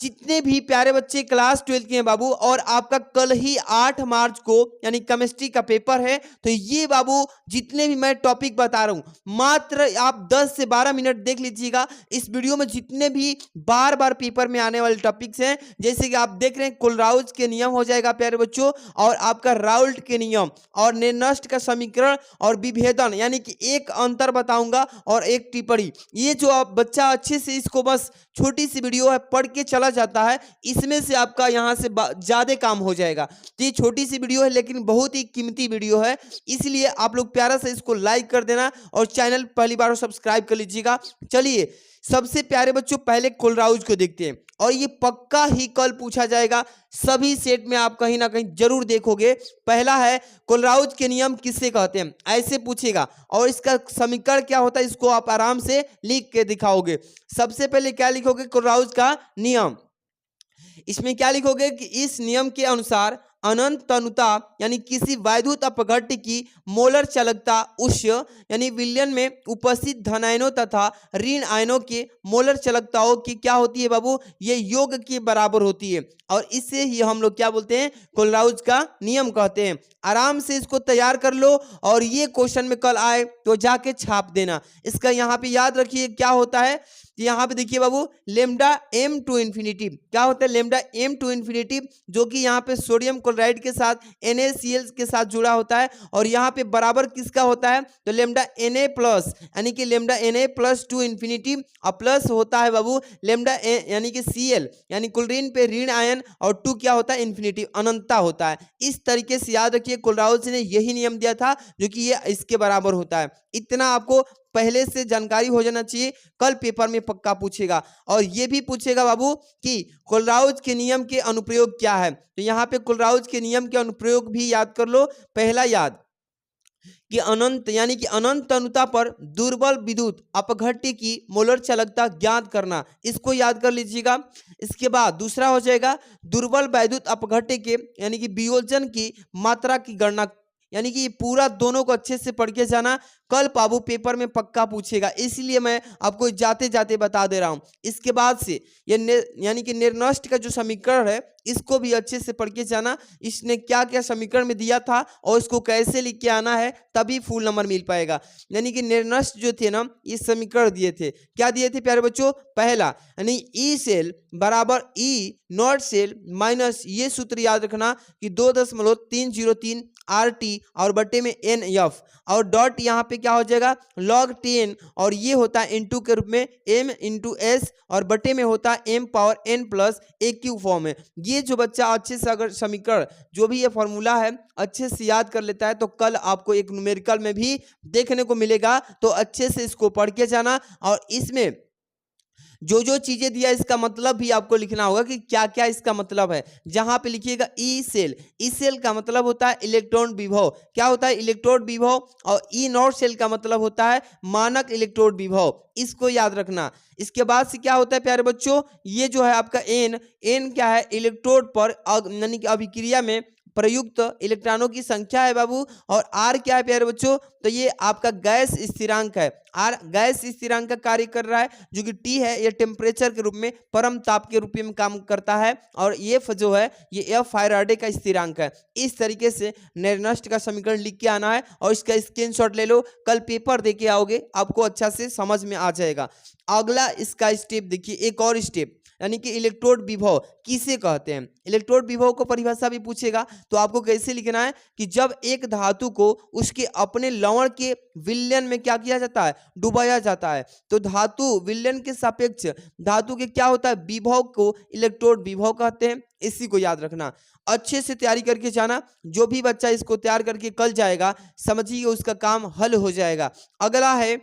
जितने भी प्यारे बच्चे क्लास 12 के हैं बाबू, और आपका कल ही 8 मार्च को यानी केमिस्ट्री का पेपर है, तो ये बाबू जितने भी मैं टॉपिक बता रहा हूं मात्र आप 10 से 12 मिनट देख लीजिएगा। इस वीडियो में जितने भी बार बार पेपर में आने वाले टॉपिक्स हैं, जैसे कि आप देख रहे हैं कोलराउज के नियम हो जाएगा प्यारे बच्चों, और आपका राउल्ट के नियम, और निर्नष्ट का समीकरण, और विभेदन, यानी कि एक अंतर बताऊंगा और एक टिप्पणी। ये जो आप बच्चा अच्छे से इसको बस छोटी सी वीडियो है पढ़ के चला जाता है, इसमें से आपका यहां से ज्यादा काम हो जाएगा। तो ये छोटी सी वीडियो है लेकिन बहुत ही कीमती वीडियो है, इसलिए आप लोग प्यारा से इसको लाइक कर देना और चैनल पहली बार सब्सक्राइब कर लीजिएगा। चलिए सबसे प्यारे बच्चों पहले कोलराउज को देखते हैं, और ये पक्का ही कल पूछा जाएगा, सभी सेट में आप कहीं ना कहीं जरूर देखोगे। पहला है कोलराउज के नियम किससे कहते हैं, ऐसे पूछेगा, और इसका समीकरण क्या होता है इसको आप आराम से लिख के दिखाओगे। सबसे पहले क्या लिखोगे, कोलराउज का नियम, इसमें क्या लिखोगे कि इस नियम के अनुसार अनंत तनुता यानी किसी वैद्युत अपघट्य की मोलर चालकता उस यानी विलयन में उपस्थित धन आयनों तथा ऋण आयनों के मोलर चालकताओं की क्या होती है बाबू, ये योग के बराबर होती है, और इससे ही हम लोग क्या बोलते हैं, कोलराउज का नियम कहते हैं। आराम से इसको तैयार कर लो, और ये क्वेश्चन में कल आए तो जाके छाप देना। इसका यहाँ पे याद रखिए क्या होता है, यहाँ पे देखिए बाबू लेमडा m टू इन्फिनिटी, क्या होता है लेमडा m टू इन्फिनिटी, जो कि यहाँ पे सोडियम क्लोराइड के साथ NaCl के साथ जुड़ा होता है, और यहाँ पे बराबर किसका होता है, तो लेमडा Na प्लस, यानी कि lambda Na plus two infinity, और प्लस होता है बाबू लेमडा यानी कि Cl, यानी क्लोरीन पे ऋण आयन, और टू क्या होता है इन्फिनिटी, अनंतता होता है। इस तरीके से याद रखिए कोलराउज ने यही नियम दिया था जो कि ये इसके बराबर होता है। इतना आपको पहले से जानकारी हो जाना चाहिए, कल पेपर में पक्का पूछेगा। और ये भी पूछेगा बाबू कि कोलराउज के नियम के अनुप्रयोग क्या है, तो यहाँ पे कोलराउज के नियम के अनुप्रयोग भी याद कर लो। पहला याद कि अनंत यानी कि अनंत तनुता पर दुर्बल विद्युत अपघट्य की मोलर चालकता ज्ञात करना, इसको याद कर लीजिएगा। इसके बाद दूसरा हो जाएगा दुर्बल वैद्युत अपघट्य के यानी कि वियोजन की मात्रा की गणना, यानी कि पूरा दोनों को अच्छे से पढ़ के जाना, कल बाबू पेपर में पक्का पूछेगा, इसलिए मैं आपको जाते जाते बता दे रहा हूं। इसके बाद से ये यानी कि निर्नष्ट का जो समीकरण है इसको भी अच्छे से पढ़ के जाना, इसने क्या क्या समीकरण में दिया था और इसको कैसे लिख के आना है, तभी फुल नंबर मिल पाएगा। यानी कि निर्नष्ट जो थे ना, ये समीकरण दिए थे, क्या दिए थे प्यारे बच्चों, पहला यानी ई सेल बराबर ई नॉट सेल माइनस, ये सूत्र याद रखना कि 2.303 RT और बटे में NF, और डॉट यहाँ पे क्या हो जाएगा log 10, और ये होता है इनटू के रूप में m इंटू एस, और बटे में होता है m power n plus AQ form में। ये जो बच्चा अच्छे से अगर समीकरण जो भी ये फॉर्मूला है अच्छे से याद कर लेता है, तो कल आपको एक न्यूमेरिकल में भी देखने को मिलेगा, तो अच्छे से इसको पढ़ के जाना। और इसमें जो जो चीजें दिया इसका मतलब भी आपको लिखना होगा कि क्या क्या इसका मतलब है। जहां पे लिखिएगा ई सेल, ई सेल का मतलब होता है इलेक्ट्रॉन विभव, क्या होता है इलेक्ट्रोड विभव, और ई नॉट सेल का मतलब होता है मानक इलेक्ट्रोड विभव, इसको याद रखना। इसके बाद से क्या होता है प्यारे बच्चों, ये जो है आपका एन क्या है इलेक्ट्रोड पर यानी कि अभिक्रिया में प्रयुक्त इलेक्ट्रॉनों की संख्या है बाबू, और आर क्या है प्यारे बच्चों, तो ये आपका गैस स्थिरांक है। आर गैस स्थिरांक का कार्य कर रहा है, जो कि टी है ये टेम्परेचर के रूप में परम ताप के रूप में काम करता है, और एफ जो है ये एफ फैराडे का स्थिरांक है। इस तरीके से निर्नष्ट का समीकरण लिख के आना है, और इसका स्क्रीनशॉट ले लो, कल पेपर दे के आओगे आपको अच्छा से समझ में आ जाएगा। अगला इसका स्टेप देखिए, एक और स्टेप, यानी कि इलेक्ट्रोड विभव किसे कहते हैं। इलेक्ट्रोड विभव को परिभाषा भी पूछेगा, तो आपको कैसे लिखना है कि जब एक धातु को उसके अपने लवण के विलयन में क्या किया जाता है, डुबाया जाता है, तो धातु विलयन के सापेक्ष धातु के क्या होता है विभव को इलेक्ट्रोड विभव कहते हैं। इसी को याद रखना, अच्छे से तैयारी करके जाना। जो भी बच्चा इसको तैयार करके कल जाएगा समझिए उसका काम हल हो जाएगा। अगला है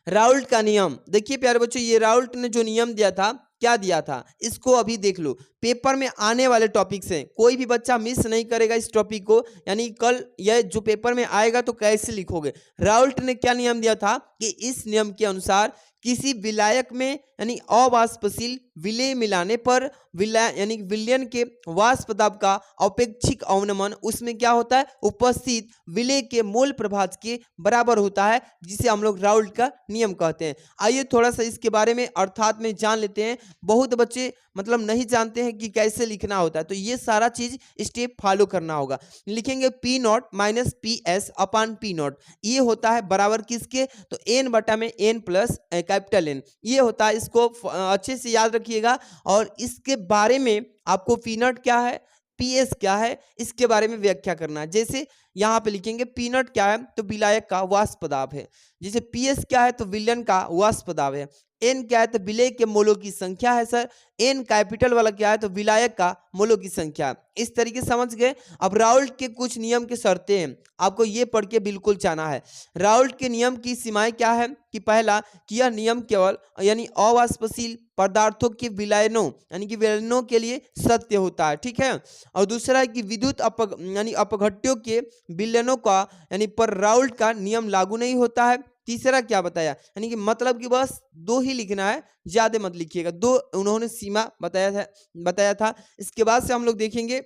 राउल्ट का नियम। देखिए प्यारे बच्चों, ये राउल्ट ने जो नियम दिया था, क्या दिया था, इसको अभी देख लो। पेपर में आने वाले टॉपिक्स हैं, कोई भी बच्चा मिस नहीं करेगा इस टॉपिक को, यानी कल यह जो पेपर में आएगा तो कैसे लिखोगे। राउल्ट ने क्या नियम दिया था कि इस नियम के अनुसार किसी विलायक में यानी अवाष्पशील विलेय मिलाने पर विलय यानी विलयन के वाष्प दाब का अपेक्षिक अवनमन उसमें क्या होता है, उपस्थित विलेय के मोल प्रभाज के बराबर होता है, जिसे हम लोग राउल्ट का नियम कहते हैं। आइए थोड़ा सा इसके बारे में अर्थात में जान लेते हैं। बहुत बच्चे मतलब नहीं जानते हैं कि कैसे लिखना होता है, तो ये सारा चीज स्टेप फॉलो करना होगा। लिखेंगे P not minus P S upon P not, ये होता है बराबर किसके, तो एन बटा में एन प्लस कैपिटल एन, ये होता है। इसको अच्छे से याद रखिएगा और इसके बारे में आपको पी नॉट क्या है, पी एस क्या है, इसके बारे में व्याख्या करना है। जैसे यहाँ पे लिखेंगे पी नॉट क्या है, तो विलायक का वाष्प दाब है। जैसे पी एस क्या है, तो विलयन का वाष्प दाब है। एन क्या है, तो विलेय के मोलों की संख्या है सर। एन कैपिटल वाला क्या है, तो विलायक का मोलों की संख्या है। इस तरीके से समझ गए। अब राउल्ट के कुछ नियम की शर्तें हैं, आपको ये पढ़ के बिल्कुल जाना है। राउल्ट के नियम की सीमाएं क्या है कि पहला कि यह नियम केवल यानी अवाष्पशील पदार्थों के विलयनों यानी कि विलयनों के लिए सत्य होता है, ठीक है। और दूसरा है कि विद्युत यानी अपघट्यों के विलयनों का यानी पर राउल्ट का नियम लागू नहीं होता है। तीसरा क्या बताया, यानी कि मतलब कि बस दो ही लिखना है, ज्यादा मत लिखिएगा, दो उन्होंने सीमा बताया था। इसके बाद से हम लोग देखेंगे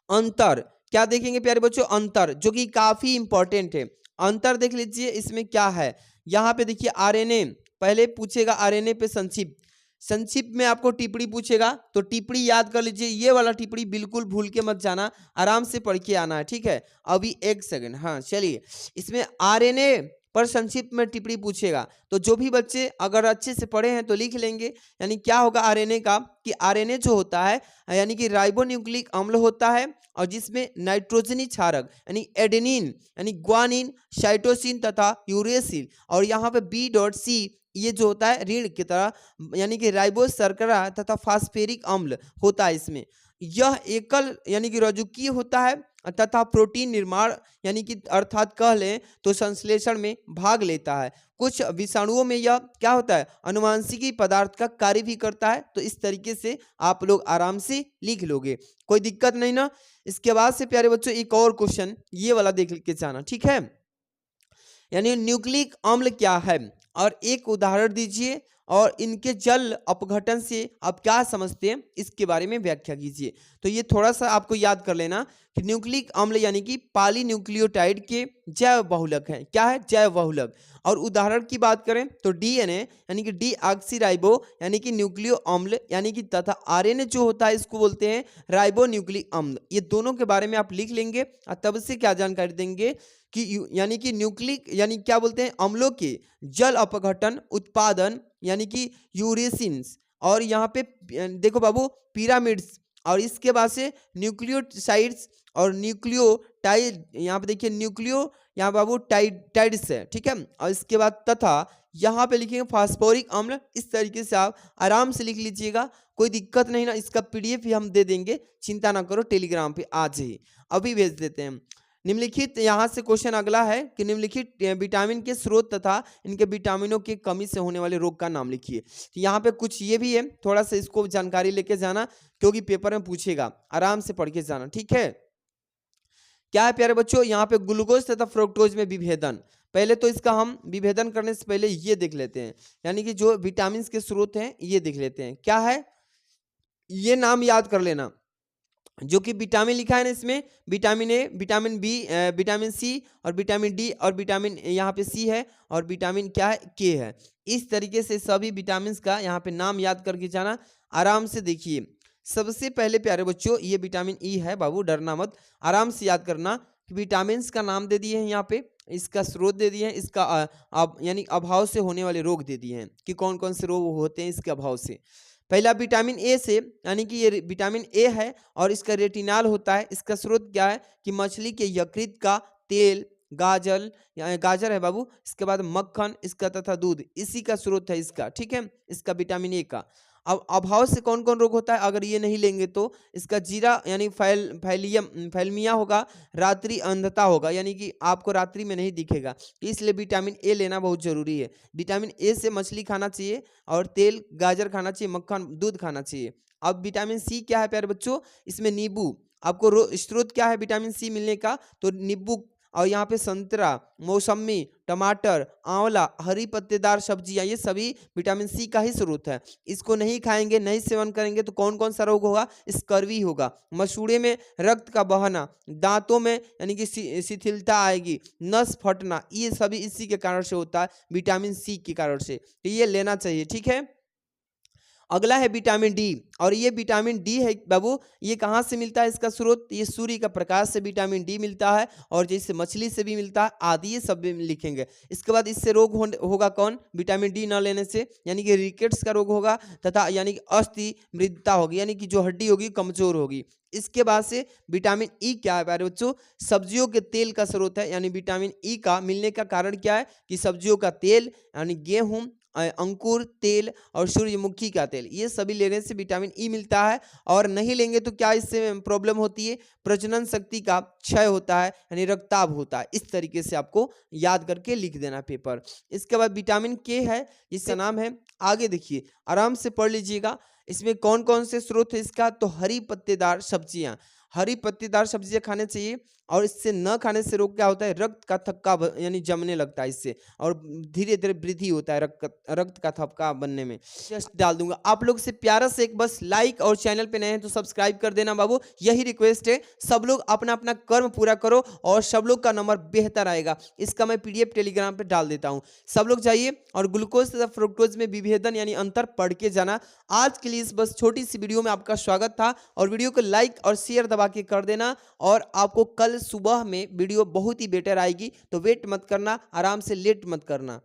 अंतर। क्या देखेंगे प्यारे बच्चों, अंतर, जो कि काफी इंपॉर्टेंट है। अंतर देख लीजिए इसमें क्या है। यहाँ पे देखिए आरएनए पहले पूछेगा, आरएनए पे संक्षिप्त में आपको टिप्पणी पूछेगा, तो टिप्पणी याद कर लीजिए। ये वाला टिप्पणी बिल्कुल भूल के मत जाना, आराम से पढ़ के आना है, ठीक है। अभी एक सेकंड, हाँ चलिए। इसमें आरएनए पर संक्षिप्त में टिप्पणी पूछेगा, तो जो भी बच्चे अगर अच्छे से पढ़े हैं तो लिख लेंगे। यानी क्या होगा आरएनए का, कि आरएनए जो होता है यानी कि राइबोन्यूक्लिक अम्ल होता है, और जिसमें नाइट्रोजनी क्षारक यानी एडेनिन यानी ग्वानिन साइटोसिन तथा यूरेसिल, और यहाँ पे बी डॉट सी ये जो होता है ऋण की तरह यानी कि राइबोज शर्करा तथा फास्फेरिक अम्ल होता है इसमें। यह एकल यानी कि रज्जुकीय होता है तथा प्रोटीन निर्माण यानी कि अर्थात कह लें तो संश्लेषण में भाग लेता है। कुछ विषाणुओं में यह क्या होता है, अनुवांशिकी पदार्थ का कार्य भी करता है। तो इस तरीके से आप लोग आराम से लिख लोगे, कोई दिक्कत नहीं ना। इसके बाद से प्यारे बच्चों एक और क्वेश्चन ये वाला देख के जाना, ठीक है। यानी न्यूक्लिक अम्ल क्या है, और एक उदाहरण दीजिए, और इनके जल अपघटन से आप क्या समझते हैं इसके बारे में व्याख्या कीजिए। तो ये थोड़ा सा आपको याद कर लेना कि न्यूक्लिक अम्ल यानी कि पॉलीन्यूक्लियोटाइड के जैव बहुलक है। क्या है, जैव बहुलक। और उदाहरण की बात करें तो डीएनए यानी कि डीऑक्सीराइबो यानी कि न्यूक्लियो अम्ल यानी कि तथा आरएनए जो होता है इसको बोलते हैं राइबो न्यूक्लिक अम्ल। ये दोनों के बारे में आप लिख लेंगे और तब से क्या जानकारी देंगे कि यानी कि न्यूक्लिक यानी क्या बोलते हैं, अम्लों के जल अपघटन उत्पादन यानी कि यूरेसिन्स, और यहाँ पे देखो बाबू पिरामिड्स, और इसके बाद से न्यूक्लियोसाइड्स और न्यूक्लियोटाइड, यहाँ पे देखिए न्यूक्लियो यहाँ बाबू टाइड्स है, ठीक है। और इसके बाद तथा यहाँ पे लिखेंगे फास्फोरिक अम्ल। इस तरीके से आप आराम से लिख लीजिएगा, कोई दिक्कत नहीं ना। इसका पीडीएफ भी हम दे देंगे, चिंता ना करो, टेलीग्राम पे आज ही अभी भेज देते हैं। निम्नलिखित यहाँ से क्वेश्चन अगला है कि निम्नलिखित विटामिन के स्रोत तथा इनके विटामिनों की कमी से होने वाले रोग का नाम लिखिए। तो यहाँ पे कुछ ये भी है, थोड़ा सा इसको जानकारी लेके जाना क्योंकि पेपर में पूछेगा, आराम से पढ़ के जाना, ठीक है। क्या है प्यारे बच्चों, यहाँ पे ग्लूकोज तथा फ्रुक्टोज में विभेदन। पहले तो इसका हम विभेदन करने से पहले ये देख लेते हैं, यानी कि जो विटामिन के स्रोत हैं ये देख लेते हैं। क्या है, ये नाम याद कर लेना। जो कि विटामिन लिखा है ना इसमें, vitamin A, vitamin B, vitamin C और विटामिन डी, और विटामिन यहाँ पे सी है, और विटामिन क्या है, के है। इस तरीके से सभी विटामिन का यहाँ पे नाम याद करके जाना। आराम से देखिए, सबसे पहले प्यारे बच्चों ये विटामिन ई है, बाबू डरना मत, आराम से याद करना कि विटामिन का नाम दे दिए हैं यहाँ पे, इसका स्रोत दे दिए हैं, इसका यानी अभाव से होने वाले रोग दे दिए हैं कि कौन कौन से रोग होते हैं इसके अभाव से। पहला विटामिन ए से, यानी कि ये विटामिन ए है और इसका रेटिनाल होता है। इसका स्रोत क्या है कि मछली के यकृत का तेल, गाजर है बाबू, इसके बाद मक्खन इसका तथा दूध, इसी का स्रोत है इसका, ठीक है, इसका विटामिन ए का। अब अभाव से कौन कौन रोग होता है, अगर ये नहीं लेंगे तो इसका जीरा यानी फैलमिया होगा, रात्रि अंधता होगा यानी कि आपको रात्रि में नहीं दिखेगा, इसलिए विटामिन ए लेना बहुत जरूरी है। विटामिन ए से मछली खाना चाहिए, और तेल गाजर खाना चाहिए, मक्खन दूध खाना चाहिए। अब विटामिन सी क्या है प्यारे बच्चों, इसमें नींबू, आपको स्रोत क्या है विटामिन सी मिलने का, तो नींबू और यहाँ पे संतरा, मौसमी, टमाटर, आंवला, हरी पत्तेदार सब्जियां, ये सभी विटामिन सी का ही स्रोत है। इसको नहीं खाएंगे, नहीं सेवन करेंगे तो कौन कौन सा रोग होगा? स्कर्वी होगा, मसूड़े में रक्त का बहना, दांतों में यानी कि शिथिलता आएगी, नस फटना, ये सभी इसी के कारण से होता है, विटामिन सी के कारण से। तो ये लेना चाहिए, ठीक है। अगला है विटामिन डी, और ये विटामिन डी है बाबू, ये कहाँ से मिलता है? इसका स्रोत ये सूर्य का प्रकाश से विटामिन डी मिलता है, और जैसे मछली से भी मिलता है आदि, ये सब भी लिखेंगे। इसके बाद इससे रोग होगा कौन? विटामिन डी न लेने से यानी कि रिकेट्स का रोग होगा, तथा यानी कि अस्थि मृदता होगी, यानी कि जो हड्डी होगी कमजोर होगी। इसके बाद से विटामिन ई क्या है प्यारे बच्चों? सब्जियों के तेल का स्रोत है, यानी विटामिन ई का मिलने का कारण क्या है कि सब्जियों का तेल यानी गेहूं, अंकुर तेल और सूर्यमुखी का तेल, ये सभी लेने से विटामिन ई मिलता है। और नहीं लेंगे तो क्या इससे प्रॉब्लम होती है? प्रजनन शक्ति का क्षय होता है, यानी रक्तचाप होता है। इस तरीके से आपको याद करके लिख देना पेपर। इसके बाद विटामिन के है, इसका नाम है, आगे देखिए आराम से पढ़ लीजिएगा। इसमें कौन कौन से स्रोत है इसका? तो हरी पत्तेदार सब्जियां, हरी पत्तेदार सब्जियां खाने चाहिए। और इससे न खाने से रोग क्या होता है? रक्त का थक्का यानी जमने लगता है इससे, और धीरे धीरे वृद्धि होता है रक्त का थक्का बनने में। जस्ट डाल दूंगा आप लोग से प्यारा से एक बस लाइक, और चैनल पे नए हैं तो सब्सक्राइब कर देना बाबू, यही रिक्वेस्ट है। सब लोग अपना अपना कर्म पूरा करो, और सब लोग का नंबर बेहतर आएगा। इसका मैं पीडीएफ टेलीग्राम पे डाल देता हूँ, सब लोग जाइए और ग्लूकोज तथा फ्रुक्टोज में विभेदन यानी अंतर पढ़ के जाना। आज के लिए इस बस छोटी सी वीडियो में आपका स्वागत था, और वीडियो को लाइक और शेयर दबा के कर देना। और आपको कल सुबह में वीडियो बहुत ही बेटर आएगी, तो वेट मत करना, आराम से लेट मत करना।